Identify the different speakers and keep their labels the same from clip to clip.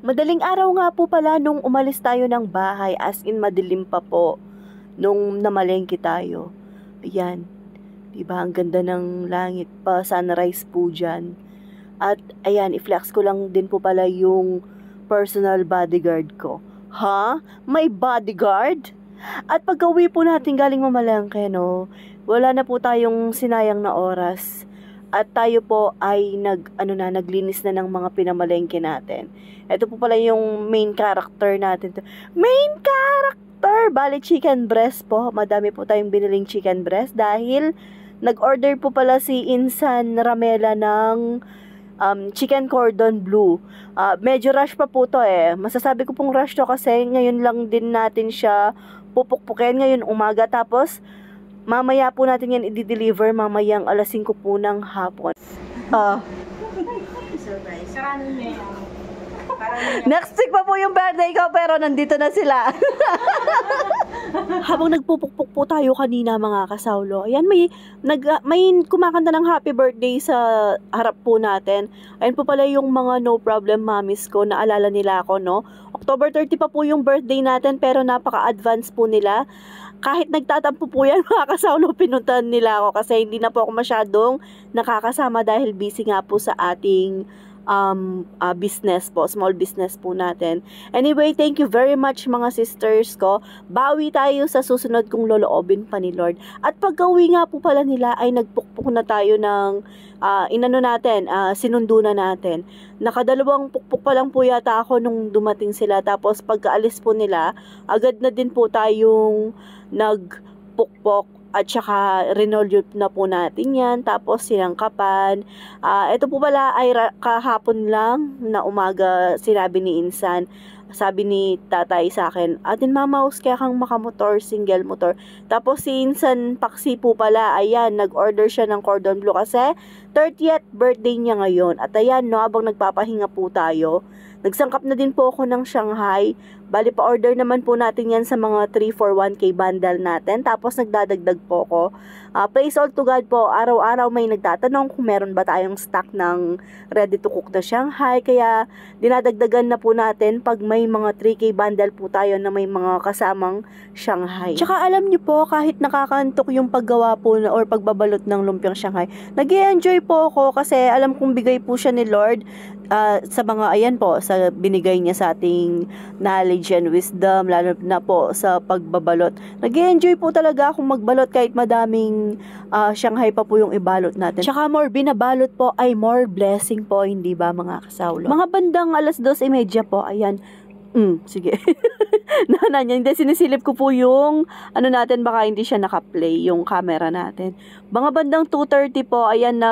Speaker 1: Madaling araw nga po pala nung umalis tayo ng bahay, as in madilim pa po nung namalengke tayo. Ayan, diba ang ganda ng langit pa, sunrise po dyan. At ayan, i-flex ko lang din po pala yung personal bodyguard ko. Ha? May bodyguard? At pag-uwi po natin galing mamalengke, no, wala na po tayong sinayang na oras. At tayo po ay naglinis na ng mga pinamalengke natin. Ito po pala yung main character natin. Main character! Bale, chicken breast po. Madami po tayong biniling chicken breast dahil nag-order po pala si Insan Ramela ng chicken cordon bleu. Medyo rush pa po to eh. Masasabi ko pong rush to kasi ngayon lang din natin siya pupukpukin ngayon umaga. Tapos mamaya po natin yan i-deliver mamayang alas 5 po ng hapon.
Speaker 2: Surprise. Karanin niya yan.
Speaker 1: Next week pa po yung birthday ko pero nandito na sila. Habang nagpupukpuk po tayo kanina mga kasawlo, ayan may kumakanta ng happy birthday sa harap po natin. Ayan po pala yung mga no problem mommies ko, naalala nila ako, no? October 30 pa po yung birthday natin pero napaka-advance po nila. Kahit nagtatampo po yan mga kasawlo, pinuntahan nila ako kasi hindi na po ako masyadong nakakasama dahil busy nga po sa ating business po, small business po natin. Anyway, thank you very much mga sisters ko. Bawi tayo sa susunod kong loloobin pa ni Lord. At pag-uwi nga po pala nila ay nagpukpuk na tayo ng sinundo na natin. Nakadalawang pukpuk pa lang po yata ako nung dumating sila. Tapos pagkaalis po nila, agad na din po tayong nagpukpok. At saka renolyo na po natin yan. Tapos sinangkapan. Ito po pala ay kahapon lang na umaga sinabi ni Insan. Sabi ni tatay sa akin, atin mamaus kaya kang makamotor, single motor. Tapos si Insan Paksi po pala, ayan, nag-order siya ng cordon bleu kasi 30th birthday niya ngayon. At ayan, no, habang nagpapahinga po tayo, nagsangkap na din po ako ng Shanghai. Bali pa order naman po natin yan sa mga 341k bundle natin. Tapos nagdadagdag po ko. Praise all to God po. Araw-araw may nagtatanong kung meron ba tayong stock ng ready to cook na Shanghai. Kaya dinadagdagan na po natin pag may mga 3k bundle po tayo na may mga kasamang Shanghai. Tsaka alam nyo po, kahit nakakantok yung paggawa po or pagbabalot ng lumpiang Shanghai, nag-i-enjoy po ako kasi alam kong bigay po siya ni Lord. Sa mga ayan po, sa binigay niya sa ating knowledge and wisdom, lalo na po sa pagbabalot. Nag-enjoy po talaga akong magbalot kahit madaming Shanghai pa po yung ibalot natin. Tsaka more binabalot po ay more blessing po, hindi ba mga kasawlo? Mga bandang alas 2:30 po, ayan. Sige. Nana niya, hindi, sinisilip ko po yung natin, baka hindi siya naka-play yung camera natin. Mga bandang 2:30 po, ayan,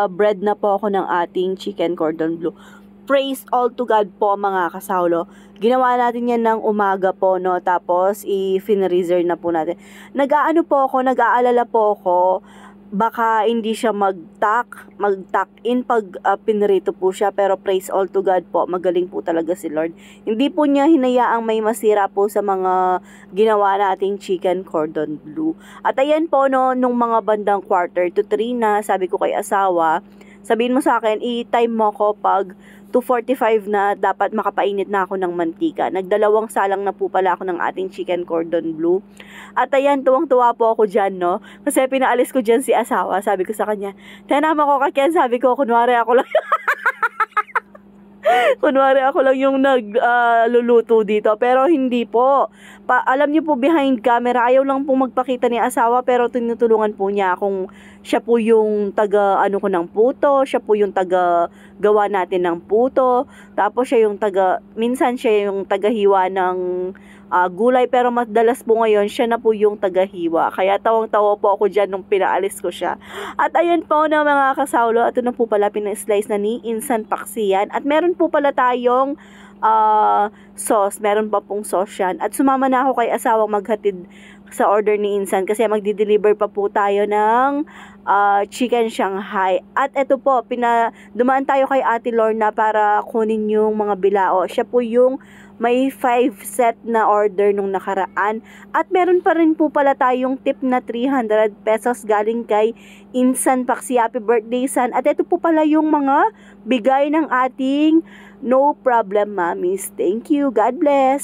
Speaker 1: bread na po ako ng ating chicken cordon bleu. Praise all to God po mga kasawlo. Ginawa natin yan ng umaga po, no? Tapos i-freezer na po natin. Nag-aalala po ako, baka hindi siya mag-tuck in pag pinrito po siya, pero praise all to God po, magaling po talaga si Lord. Hindi po niya hinayaang may masira po sa mga ginawa nating chicken cordon bleu. At ayan po, no, nung mga bandang 2:45 na, sabi ko kay asawa, sabihin mo sa akin, i-time mo ko pag 2:45 na, dapat makapainit na ako ng mantika. Nagdalawang salang na po pala ako ng ating chicken cordon bleu. At ayan, tuwang-tuwa po ako dyan, no? Kasi pinaalis ko dyan si asawa. Sabi ko sa kanya, tinama ko kakyan, sabi ko, kunwari ako lang. Kunwari ako lang yung nagluluto dito. Pero hindi po. Alam niyo po, behind camera, ayaw lang po magpakita ni asawa, pero tinutulungan po niya kung siya po yung ko ng puto, siya po yung gawa natin ng puto, tapos minsan siya yung tagahiwa ng gulay, pero madalas po ngayon, siya na po yung tagahiwa. Kaya tawang-tawa po ako dyan nung pinaalis ko siya. At ayan po na mga kasawlo, ito na po pala pina-slice na ni Insan Paksi yan. At meron po pala tayong sauce, meron pa pong sauce yan. At sumama na ako kay asawang maghatid sa order ni Insan kasi magdi-deliver pa po tayo ng chicken Shanghai. At ito po, dumaan tayo kay Ate Lorna para kunin yung mga bilao. Siya po yung may 5 set na order nung nakaraan. At meron pa rin po pala tayong tip na 300 pesos galing kay Insan Paksi. Happy birthday, San. At ito po pala yung mga bigay ng ating No problem, mommies. Thank you. God bless.